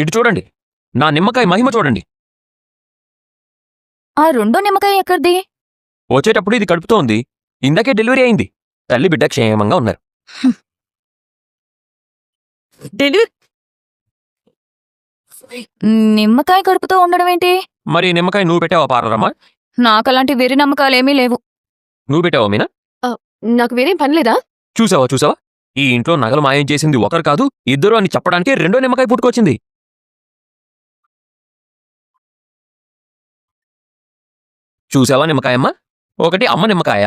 ఇటు చూడండి, నా నిమ్మకాయ మహిమ చూడండి. ఆ రెండో నిమ్మకాయ ఎక్కడిది? వచ్చేటప్పుడు ఇది కడుపుతోంది, ఇందాకే డెలివరీ అయింది. తల్లి బిడ్డ క్షేమంగా ఉన్నారు. డెలివరీ నిమ్మకాయ కడుపుతో ఉండడం ఏంటి? మరి నిమ్మకాయ నువ్వు పెట్టావా పార్వరమ్మా? నాకలాంటి వెర్రి నమ్మకాలేమీ లేవు. నువ్వు పెట్టావా మీనా? నాకు వేరేం పని లేదా? చూసావా, ఈ ఇంట్లో నగలు మాయం చేసింది ఒకరు కాదు, ఇద్దరు అని చెప్పడానికి రెండో నిమ్మకాయ పుట్టుకొచ్చింది. చూసావా నిమ్మకాయమ్మ? ఒకటి అమ్మ నిమ్మకాయ,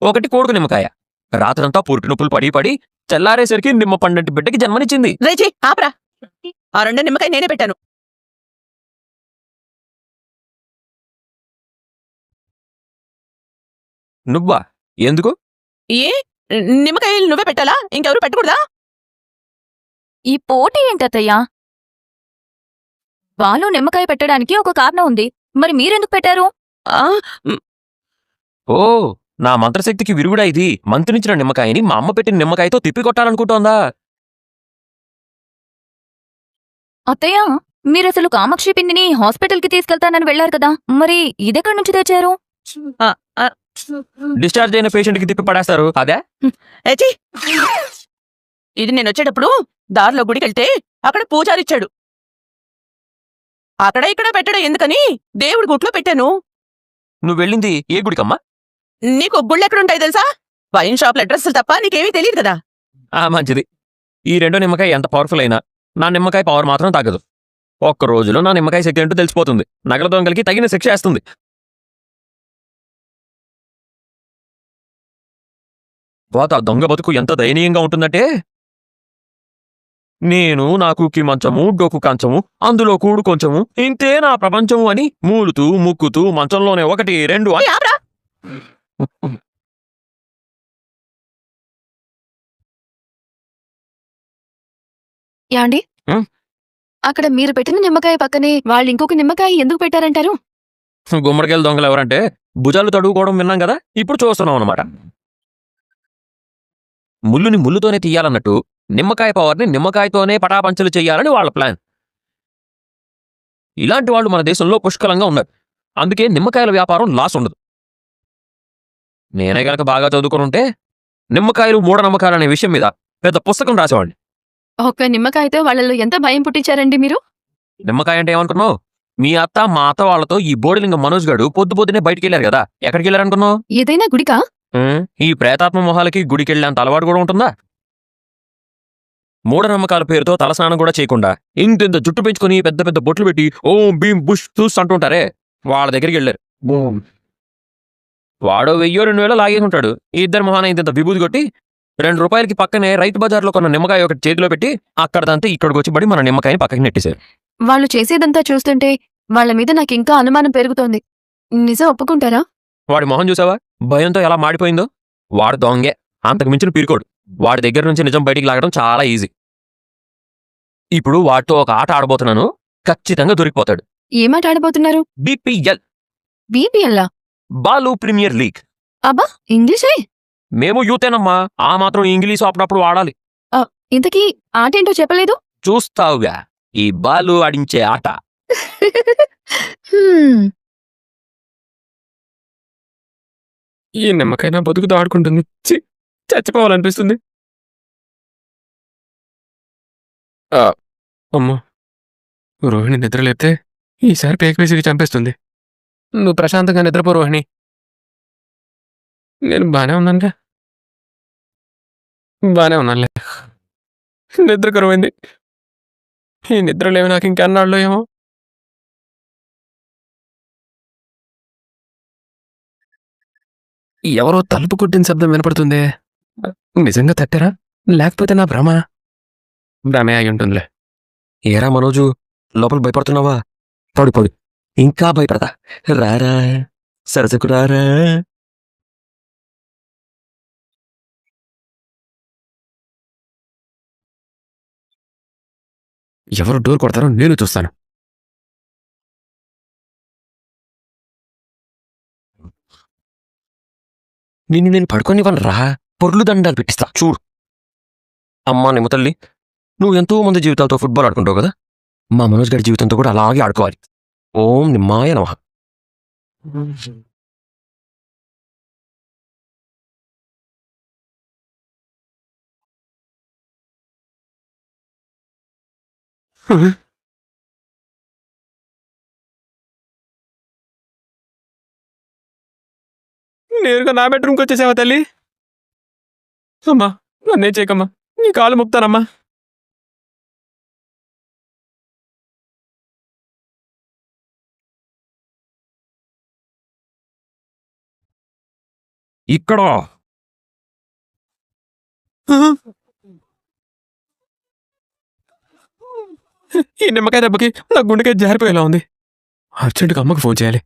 ఒకటి కొడుకు నిమ్మకాయ. రాత్రంతా పురుటి నొప్పులు పడి పడి తెల్లారేసరికి నిమ్మ పండంటి బిడ్డకి జన్మనిచ్చింది. రేచి ఆపరా. ఆ రెండో నిమ్మకాయ నేనే పెట్టాను. నువ్వా? ఎందుకు? ఏ నిమ్మకాయలు నువ్వే పెట్టాలా? ఇంకెవరు పెట్టకూడదా? ఈ పోటీ ఏంటత్తయ్యా? వాళ్ళు నిమ్మకాయ పెట్టడానికి ఒక కారణం ఉంది, మరి మీరెందుకు పెట్టారు? ఆ, ఓ, నా మంత్రశక్తికి విరుగుడా ఇది. మంత్రించిన నిమ్మకాయని మా అమ్మ పెట్టిన నిమ్మకాయతో తిప్పికొట్టాలనుకుంటోందా? అత్తయ్య, మీరసలు కామాక్షి పిన్నిని హాస్పిటల్కి తీసుకెళ్తానని వెళ్లారు కదా, మరి ఇదెక్కడి నుంచి తెచ్చారు? డిశ్చార్జ్ అయిన పేషెంట్కి తిప్పి పడేస్తారు అదే. ఏచి ఇది నేను వచ్చేటప్పుడు దారిలో గుడికెళ్తే అక్కడ పూజారిచ్చాడు. అక్కడ ఇక్కడ పెట్టడం ఎందుకని దేవుడి గుట్లో పెట్టాను. నువ్వు వెళ్ళింది ఏ గుడికమ్మా? నీకు గుళ్ళెక్కడుంటాయి తెలుసా? వైన్ షాప్ల అడ్రస్లు తప్ప నీకేమీ తెలియదు కదా. మంచిది. ఈ రెండో నిమ్మకాయ ఎంత పవర్ఫుల్ అయినా నా నిమ్మకాయ పవర్ మాత్రం తగ్గదు. ఒక్క రోజులో నా నిమ్మకాయ శక్తి అంటూ తెలిసిపోతుంది. నగల దొంగలకి తగిన శిక్ష వేస్తుంది. పోత దొంగ బతుకు ఎంత దయనీయంగా ఉంటుందంటే, నేను నా కూకి మంచము, డోకు కంచము, అందులో కూడు కొంచెము, ఇంతే నా ప్రపంచము అని మూలుతూ ముక్కుతూ మంచంలోనే 1, 2 అని. ఆపరా. యాండి, ఉం? అక్కడ మీరు పెట్టిన నిమ్మకాయ పక్కనే వాళ్ళు ఇంకొక నిమ్మకాయ ఎందుకు పెట్టారంటారు? గుమ్మడికాయల దొంగలు ఎవరంటే భుజాలు తడువుకోవడం విన్నాం కదా, ఇప్పుడు చూస్తున్నాం అనమాట. ముళ్ళుని ముళ్ళుతోనే తీయాలన్నట్టు నిమ్మకాయ పవర్ని నిమ్మకాయతోనే పటాపంచలు చెయ్యాలని వాళ్ళ ప్లాన్. ఇలాంటి వాళ్ళు మన దేశంలో పుష్కలంగా ఉన్నారు. అందుకే నిమ్మకాయల వ్యాపారం లాస్ ఉండదు. నేనే గనక బాగా చదువుకుని ఉంటే నిమ్మకాయలు మూఢనమ్మకాలు అనే విషయం మీద పెద్ద పుస్తకం రాసేవాడిని. ఒక్క నిమ్మకాయతో వాళ్ళలో ఎంత భయం పుట్టించారండి మీరు? నిమ్మకాయ అంటే ఏమనుకున్నావు? మీ అత్త మా అత్త వాళ్ళతో ఈ బోడిలింగ మనోజ్ గాడు పొద్దు పొద్దునే బయటికి వెళ్ళారు కదా, ఎక్కడికి వెళ్ళారనుకున్నావు? ఏదైనా గుడికా? ఈ ప్రేతాత్మ మొహాలకి గుడికెళ్ళేంత అలవాటు కూడా ఉంటుందా? మూఢనమ్మకాల పేరుతో తలస్నానం కూడా చేయకుండా ఇంత జుట్టు పెంచుకొని పెద్ద పెద్ద బొట్లు పెట్టి ఓం భీమ్ బుష్ చూస్ అంటుంటారే, వాళ్ళ దగ్గరికి వెళ్ళారు. వాడో 1000-2000 లాగేసుంటాడు. ఈ ఇద్దరు మొహాన ఇంత విభూతి కొట్టి ₹2 పక్కనే రైతు బజార్లో కొన్న నిమ్మకాయ ఒకటి చేతిలో పెట్టి అక్కడదంతా ఇక్కడికి వచ్చి పడి మన నిమ్మకాయని పక్కకి నెట్టేశారు. వాళ్ళు చేసేదంతా చూస్తుంటే వాళ్ళ మీద నాకింకా అనుమానం పెరుగుతోంది. నిజం ఒప్పుకుంటారా? వాడి మొహం చూసావా, భయంతో ఎలా మాడిపోయిందో? వాడు దొంగే, అంతకు మించిన పీరుకోడు. వాడి దగ్గర నుంచి నిజం బయటికి లాగడం చాలా ఈజీ. ఇప్పుడు వాడితో ఒక ఆట ఆడబోతున్నాను, ఖచ్చితంగా దొరికిపోతాడు. ఏమాట ఆడబోతున్నారు? BPL, బీపీఎల్లా? Balu premier league. అబ్బా, ఇంగ్లీషే? మేము యూతేనమ్మా, ఆ మాత్రం ఇంగ్లీష్ అప్పుడప్పుడు వాడాలి. ఇంతకీ ఆటేంటో చెప్పలేదు? చూస్తావుగా ఈ బాలు ఆడించే ఆట. హ్మ్. ఈ నిమ్మకాయ నా బతుకుతో ఆడుకుంటుంది. చచ్చిపోవాలనిపిస్తుంది. అమ్మో, రోహిణి నిద్రలేపితే ఈసారి పేక వేసికి చంపేస్తుంది. నువ్వు ప్రశాంతంగా నిద్రపో రోహిణి. నేను బానే ఉన్నానుగా. బానే ఉన్నానులే. నిద్ర కరువైంది. ఈ నిద్రలేవి నాకు ఇంకెన్నాళ్ళు ఏమో. ఎవరో తలుపు కొట్టిన శబ్దం వినపడుతుందే. నిజంగా తట్టారా లేకపోతే నా భ్రమ? భ్రమే అయి ఉంటుందిలే. ఏరా మనోజు, లోపల భయపడుతున్నావా? పడు పడు, ఇంకా భయపడతా. రారా సరసకు రారా. ఎవరు డోర్ కొడతారో నేను చూస్తాను. నిన్ను నేను పడుకోనివ్వను రా, పొర్లు దండాలు పెట్టిస్తా చూడు. అమ్మా నిమ్మతల్లి, నువ్వు ఎంతో మంది జీవితాలతో ఫుట్బాల్ ఆడుకుంటావు కదా, మా మనోజ్ గారి జీవితంతో కూడా అలాగే ఆడుకోవాలి. ఓం నిమ్మాయ నమః. నేరుగా నా బెడ్రూమ్కి వచ్చేసావా తల్లి? అమ్మా నన్నే చేయకమ్మా, నీ కాలు ముక్తానమ్మా. ఇక్కడ ఈ నిమ్మకాయ దెబ్బకి నా గుండెకాయ జారిపోయేలా ఉంది. అర్జెంటుగా అమ్మకి ఫోన్ చేయాలి.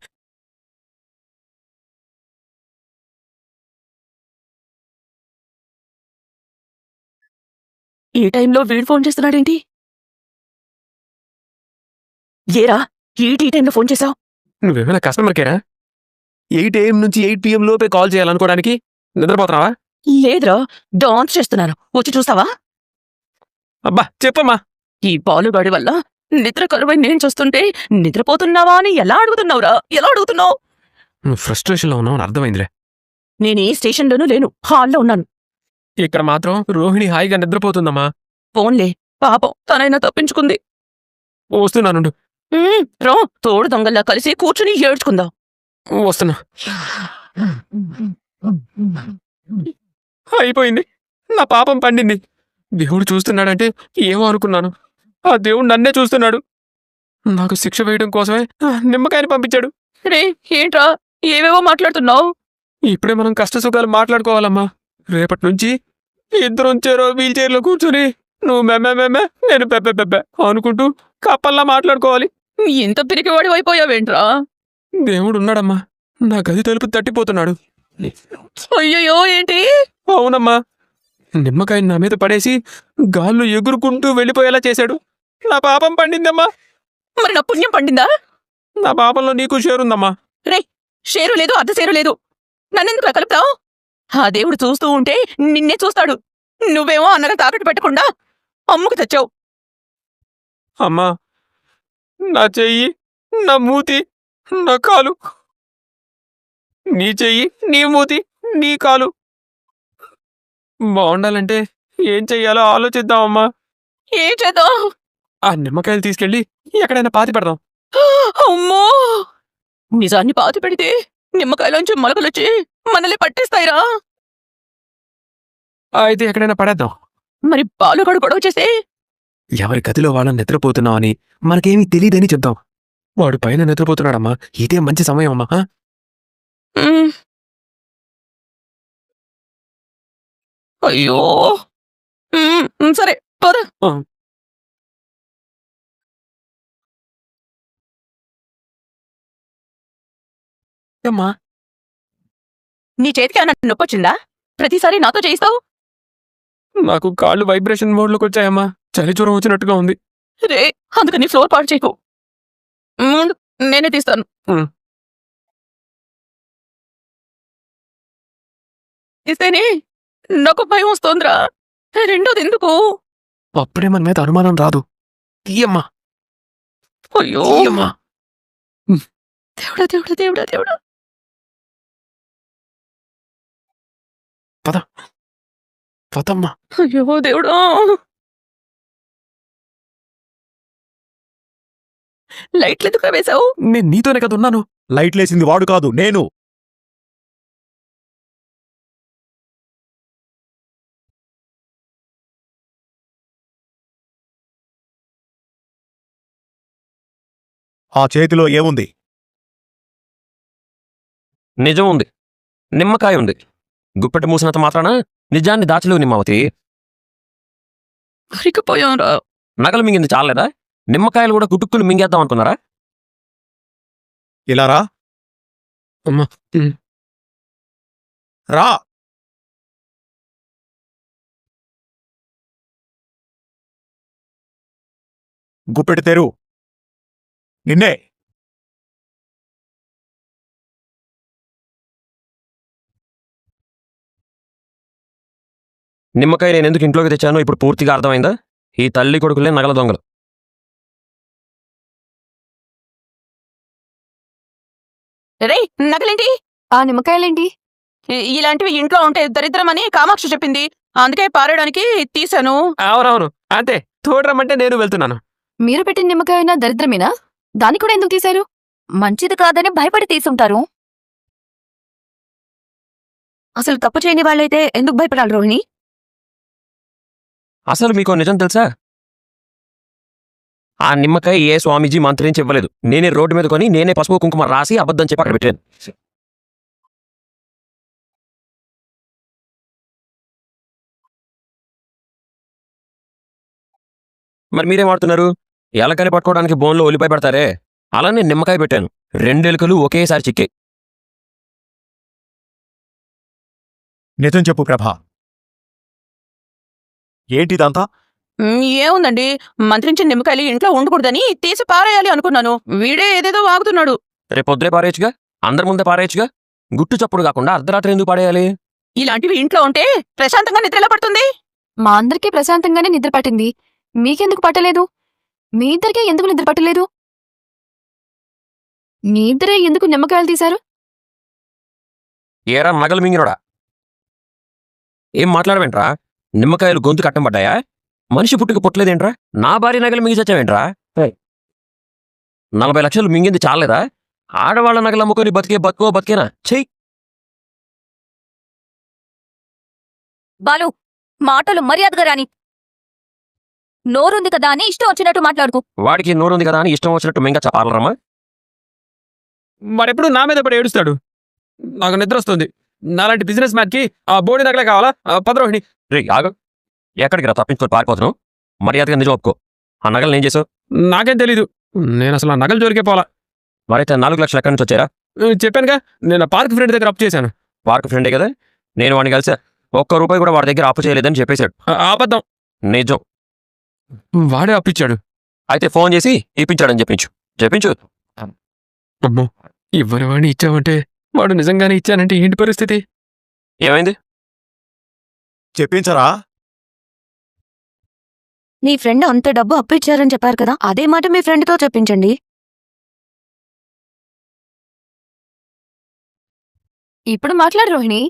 ఈ టైంలో వీడు ఫోన్ చేస్తున్నాడేంటి? ఏరా ఈ టైంలో ఫోన్ చేసావు? నువ్వేమైనా కస్టమర్ కేరా? 8 AM నుంచి 8 PM లోపే కాల్ చేయాలనుకోవడానికి నిద్రపోతున్నావా? లేదురా, డాన్స్ చేస్తున్నాను, వచ్చి చూస్తావా? అబ్బా చెప్పమ్మా. ఈ బాలుగాడి వల్ల నిద్ర కరువై నేను చూస్తుంటే నిద్రపోతున్నావా అని ఎలా అడుగుతున్నావురా? ఎలా అడుగుతున్నావు? నువ్వు ఫ్రస్ట్రేషన్లో ఉన్నావు అని అర్థమైందిలే. నేను ఏ స్టేషన్లోనూ లేను, హాల్లో ఉన్నాను. ఇక్కడ మాత్రం రోహిణి హాయిగా నిద్రపోతుందమ్మా. ఫోన్లే, పాపం తనైనా తప్పించుకుంది. వస్తున్నాను. రా, తోడు దొంగల్లా కలిసి కూర్చుని ఏడ్చుకుందాం. వస్తున్నా. అయిపోయింది, నా పాపం పండింది. దేవుడు చూస్తున్నాడంటే ఏమో అనుకున్నాను. ఆ దేవుడు నన్నే చూస్తున్నాడు. నాకు శిక్ష వేయడం కోసమే నిమ్మకాయని పంపించాడు. రే ఏంట్రా ఏవేవో మాట్లాడుతున్నావు? ఇప్పుడే మనం కష్ట సుఖాలు మాట్లాడుకోవాలమ్మా. రేపటి నుంచి ఇద్దరం చెరో వీల్ చైర్లో కూర్చొని నువ్వు మెమ్మె నేను పెబ్బె అనుకుంటూ కప్పల్లా మాట్లాడుకోవాలి. ఇంత పిరికివాడి అయిపోయావేంట్రా? దేవుడు ఉన్నాడమ్మా, నా గది తలుపు తట్టిపోతున్నాడు. అయ్యయ్యో ఏంటి? అవునమ్మా, నిమ్మకాయని నా మీద పడేసి గాల్లో ఎగురుకుంటూ వెళ్ళిపోయేలా చేశాడు. నా పాపం పండిందమ్మా. మరి నా పుణ్యం పండిందా? నా పాపంలో నీకు షేరుందమ్మా. రే, షేరు లేదు, అర్ధ షేరు లేదు. నన్నెందుకు కలుపుతావు? ఆ దేవుడు చూస్తూ ఉంటే నిన్నే చూస్తాడు. నువ్వేమో అన్నగా తాకట్టు పెట్టకుండా అమ్ముకు తెచ్చావు. అమ్మా, నా చెయ్యి, నా మూతి, నా కాలు. నీ చెయ్యి, నీ మూతి, నీ కాలు బాగుండాలంటే ఏం చెయ్యాలో ఆలోచిద్దామమ్మా. ఏం చేద్దాం? ఆ నిమ్మకాయలు తీసుకెళ్ళి ఎక్కడైనా పాతి పెడదాం. అమ్మో, నిజాన్ని పాతి పెడితే నిమ్మకాయలోంచి మొలకలొచ్చి మనల్ని పట్టేస్తాయిరా. అయితే ఎక్కడైనా పడేద్దాం. మరి బాలుగాడు గొడవ చేస్తే? ఎవరి గదిలో వాళ్ళని నిద్రపోతున్నామని మనకేమీ తెలియదని చెప్దాం. వాడు పైన నిద్రపోతున్నాడమ్మా, ఇదే మంచి సమయం అమ్మా. ఉమ్. అయ్యో, సరే పద. అమ్మా, నీ చేతికి ఏమన్నా నొప్పొచ్చిందా? ప్రతిసారి నాతో చేయిస్తావు? నాకు కాళ్ళు వైబ్రేషన్ మోడ్లోకి వచ్చాయమ్మా. చలి జ్వరం వచ్చినట్టుగా ఉంది. రే, అందుకని ఫ్లోర్ పాడు చేయకు. ముందు నేనే తీస్తాను. తీస్తేనే నాకు భయం వస్తోందిరా. రెండోది ఎందుకు? అప్పుడే మన మీద అనుమానం రాదు. తీయమ్మా. అయ్యో తీయమ్మా. దేవుడా దేవుడా దేవుడా దేవుడా. పదమ్మా. అయ్యో దేవుడా. లైట్లు ఎందుకు వేశావు? నేను నీతోనే కదా ఉన్నాను. లైట్లేసింది వాడు కాదు, నేను. ఆ చేతిలో ఏముంది? నిజం ఉంది, నిమ్మకాయ ఉంది. గుప్పెట మూసినంత మాత్రాన నిజాన్ని దాచలేవు నిమ్మావతి. హరికపోయాంరా. నగలు మింగింది చాలేదా? నిమ్మకాయలు కూడా గుటుక్కులు మింగేద్దాం అనుకున్నారా? ఇలా రా. అమ్మా. రా. గుప్పెడు తెరు. నిన్నే. నిమ్మకాయ నేను ఎందుకు ఇంట్లోకి తెచ్చానో ఇప్పుడు పూర్తిగా అర్థమైందా? ఈ తల్లి కొడుకులే నగల దొంగలు. రే నగలేంటి? ఆ నిమ్మకాయలేంటి? ఇలాంటివి ఇంట్లో ఉంటే దరిద్రమని కామాక్షి చెప్పింది. అందుకే పారేయడానికి తీశాను. అవునవును అంతే, తోడరమ్మంటే నేను వెళ్తున్నాను. మీరు పెట్టిన నిమ్మకాయ దరిద్రమేనా? దాన్ని కూడా ఎందుకు తీశారు? మంచిది కాదని భయపడి తీసుంటారు. అసలు తప్పు చేయని వాళ్ళైతే ఎందుకు భయపడాలి రోహిణి? అసలు మీకు నిజం తెలుసా? ఆ నిమ్మకాయ ఏ స్వామీజీ మంత్రించి ఇవ్వలేదు. నేనే రోడ్డు మీద కొని నేనే పసుపు కుంకుమ రాసి అబద్ధం చెప్పి అక్కడ పెట్టాను. మరి మీరేం వాడుతున్నారు? ఎలకని పట్టుకోవడానికి బోన్లో ఉల్లిపాయ పెడతారే, అలా నేను నిమ్మకాయ పెట్టాను. 2 ఎలుకలు ఒకేసారి చిక్కాయి. నిజం చెప్పు ప్రభా. ఏంటిదంతా? ఏముందండి, మంత్రించిన నిమ్మకాయలు ఇంట్లో ఉండకూడదని తీసి పారేయాలి అనుకున్నాను. వీడే ఏదేదో వాగుతున్నాడు. రేపొద్దులే పారేయచ్చుగా, అందరి ముందే పారేయచ్చుగా. గుట్టు చప్పుడు కాకుండా అర్ధరాత్రి ఎందుకు పాడేయాలి? ఇలాంటివి ఇంట్లో ఉంటే ప్రశాంతంగా నిద్ర ఎలా పడుతుంది? మా అందరికీ ప్రశాంతంగానే నిద్ర పట్టింది. మీకెందుకు పట్టలేదు? మీ ఇద్దరికే ఎందుకు నిద్ర పట్టలేదు? మీ ఇద్దరే ఎందుకు నిమ్మకాయలు తీశారు? ఏరా నగలు మింగినోడా, ఏం మాట్లాడవేంట్రా? నిమ్మకాయలు గొంతు కట్టం పడ్డాయా? మనిషి పుట్టుకు పుట్టలేదేంట్రా? నా భార్య నగలు మింగి చచ్చావేంట్రా? 40 లక్షలు మింగింది చాలేదా? ఆడవాళ్ల నగలు అమ్ముకొని బతికేనా? చెయ్యి. బాలు, మాటలు మర్యాదగా రాని. నోరుంది కదా అని ఇష్టం వచ్చినట్టు మాట్లాడుకు. వాడికి నోరుంది కదా అని ఇష్టం వచ్చినట్టు మింగ చెప్పాలరమ్మా. మరెప్పుడు నా మీద పడి ఏడుస్తాడు? నాకు నిద్ర వస్తుంది. నాలాంటి బిజినెస్ మ్యాన్ కి ఆ బోడి నగలే కావాలా? పద రోహిణి. రే ఆగు, ఎక్కడికి రా తప్పించుకొని పారిపోతున్నావు? మర్యాదగా నిజం ఒప్పుకో, ఆ నగలు ఏం చేసావు? నాకేం తెలీదు, నేను అసలు ఆ నగలు జోలికే పోలా. మరైతే 4 లక్షలు ఎక్కడి నుంచి వచ్చారా? చెప్పానుగా, నేను పార్క్ ఫ్రెండ్ దగ్గర అప్పు చేశాను. పార్క్ ఫ్రెండే కదా, నేను వాడిని కలిసా. ₹1 కూడా వాడి దగ్గర అప్పు చేయలేదని చెప్పేశాడు. అబద్ధం, నిజం. వాడే అప్పిచ్చాడు. అయితే ఫోన్ చేసి ఇప్పించాడని చెప్పించు. అమ్మో, ఇవ్వని వాడిని ఇచ్చావంటే వాడు నిజంగానే ఇచ్చానంటే ఏంటి పరిస్థితి? ఏమైంది? చెప్పించరా? నీ ఫ్రెండ్ అంత డబ్బు అప్పు ఇచ్చారని చెప్పారు కదా, అదే మాట మీ ఫ్రెండ్తో చెప్పించండి. ఇప్పుడు మాట్లాడు రోహిణి.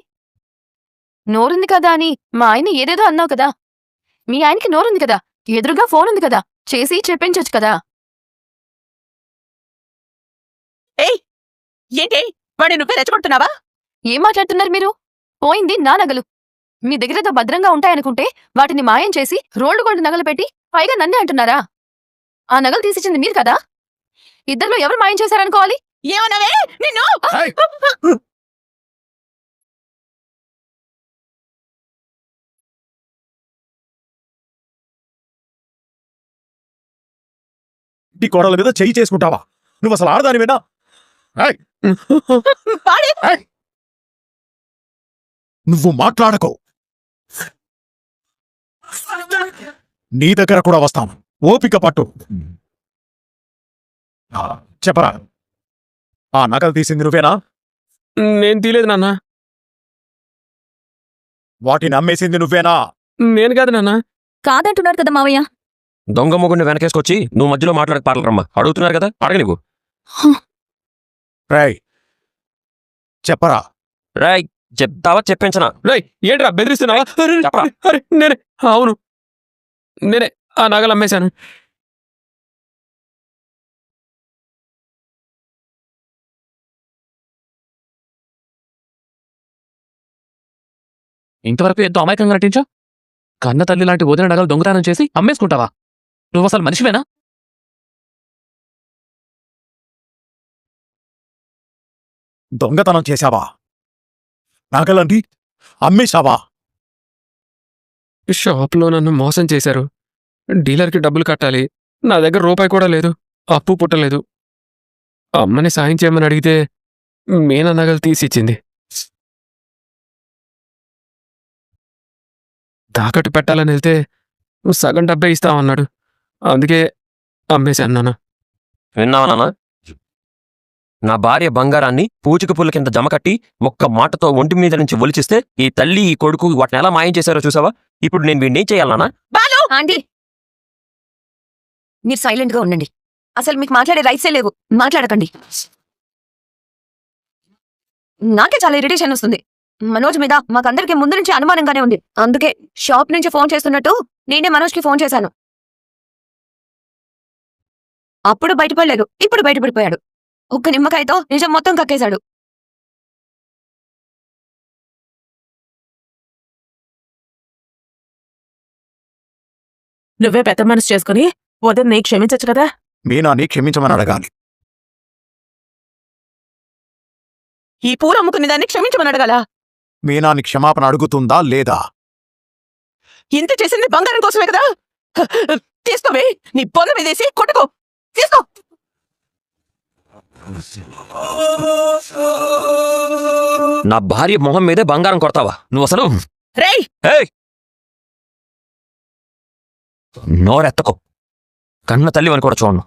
నోరుంది కదా అని మా ఆయన ఏదేదో అన్నావు కదా. మీ ఆయనకి నోరుంది కదా, ఎదురుగా ఫోన్ ఉంది కదా, చేసి చెప్పించొచ్చు కదా. ఏంటి వాడి నువ్వే రెచ్చగొడుతున్నావా? ఏం మాట్లాడుతున్నారు మీరు? పోయింది నా నగలు. మీ దగ్గరతో భద్రంగా ఉంటాయనుకుంటే వాటిని మాయం చేసి రోల్డ్ గోల్డ్ నగలు పెట్టి పైగా నన్నే అంటున్నారా? ఆ నగలు తీసిచ్చింది మీరు కదా. ఇద్దరిలో ఎవరు మాయం చేశారనుకోవాలి? ఏమన్నావే నిన్ను? ఇంటి కోడల మీద చెయ్యి చేసుకుంటావా? నువ్వు అసలు ఆడదానివేనా? వాడే నువ్వు మాట్లాడకో. నీ దగ్గర కూడా వస్తాం, ఓపిక పట్టు. చెప్పరా, ఆ నగలు తీసింది నువ్వేనా? నేను తీలేదు నాన్న. వాటిని అమ్మేసింది నువ్వేనా? నేను కాదు నాన్న. కాదంటున్నారు కదా మావయ్య. దొంగ మొగుడిని వెనకేసుకొచ్చి నువ్వు మధ్యలో మాట్లాడక పార్లరమ్మా. అడుగుతున్నారు కదా, అడగ నీకు. రేయ్ చెప్పరా. రాయ్ చెప్తావా చెప్పించనా? రేయ్, ఏంట్రా బెదిరిస్తున్నావా? అరే, చెప్పరా. అరే, నేనే, అవును నేనే ఆ నగలు అమ్మేశాను. ఇంతవరకు ఎంతో అమాయకంగా నటించావు. కన్న తల్లి లాంటి వదిన నగలు దొంగతనం చేసి అమ్మేసుకుంటావా? నువ్వు అసలు మనిషివేనా? దొంగతనం చేశావా? నగలండి అమ్మేశావా? షాప్లో నన్ను మోసం చేశారు. డీలర్కి డబ్బులు కట్టాలి, నా దగ్గర రూపాయి కూడా లేదు, అప్పు పుట్టలేదు. అమ్మని సాయం చేయమని అడిగితే మీనా నగలు తీసిచ్చింది. తాకట్టు పెట్టాలని వెళ్తే సగం డబ్బే ఇస్తామన్నాడు. అందుకే అమ్మేశాను నాన్న. విన్నావా నాన్న? నా భార్య బంగారాన్ని పూచిక పుల్ల కింద జమ కట్టి ఒక్క మాటతో ఒంటి మీద నుంచి ఒలిచిస్తే ఈ తల్లి ఈ కొడుకు వాటిని ఎలా మాయం చేశారో చూసావా? ఇప్పుడు నేను వీడిని చేయాలనా? బాలు ఆంటీ, మీరు సైలెంట్ గా ఉండండి. అసలు మీకు మాట్లాడే రైట్సే లేవు, మాట్లాడకండి. నాకే చాలా ఇరిటేషన్ వస్తుంది. మనోజ్ మీద మాకందరికి ముందు నుంచి అనుమానంగానే ఉంది. అందుకే షాప్ నుంచి ఫోన్ చేస్తున్నట్టు నేనే మనోజ్కి ఫోన్ చేశాను. అప్పుడు బయటపడలేదు, ఇప్పుడు బయటపడిపోయాడు. ఒక్క నిమ్మకాయతో నిజం మొత్తం కక్కేశాడు. నువ్వే పెద్ద మనసు చేసుకుని వదిన్ని క్షమించచ్చు కదా. మీనాని క్షమించమని అడగాలి. ఈ పూలు అమ్ముకునే దాన్ని క్షమించమని అడగాల. మీనాని క్షమాపణ అడుగుతుందా లేదా? ఇంత చేసింది బంగారం కోసమే కదా. తీసుకోవే, నీ పొన్న మీదేసి కొట్టుకో. తీసుకో. నా భార్య మొహం మీదే బంగారం కొడతావా నువ్వు అసలు? రేయ్, ఏయ్! నోరెత్తకో. కన్న తల్లి అని కూడా చూడను.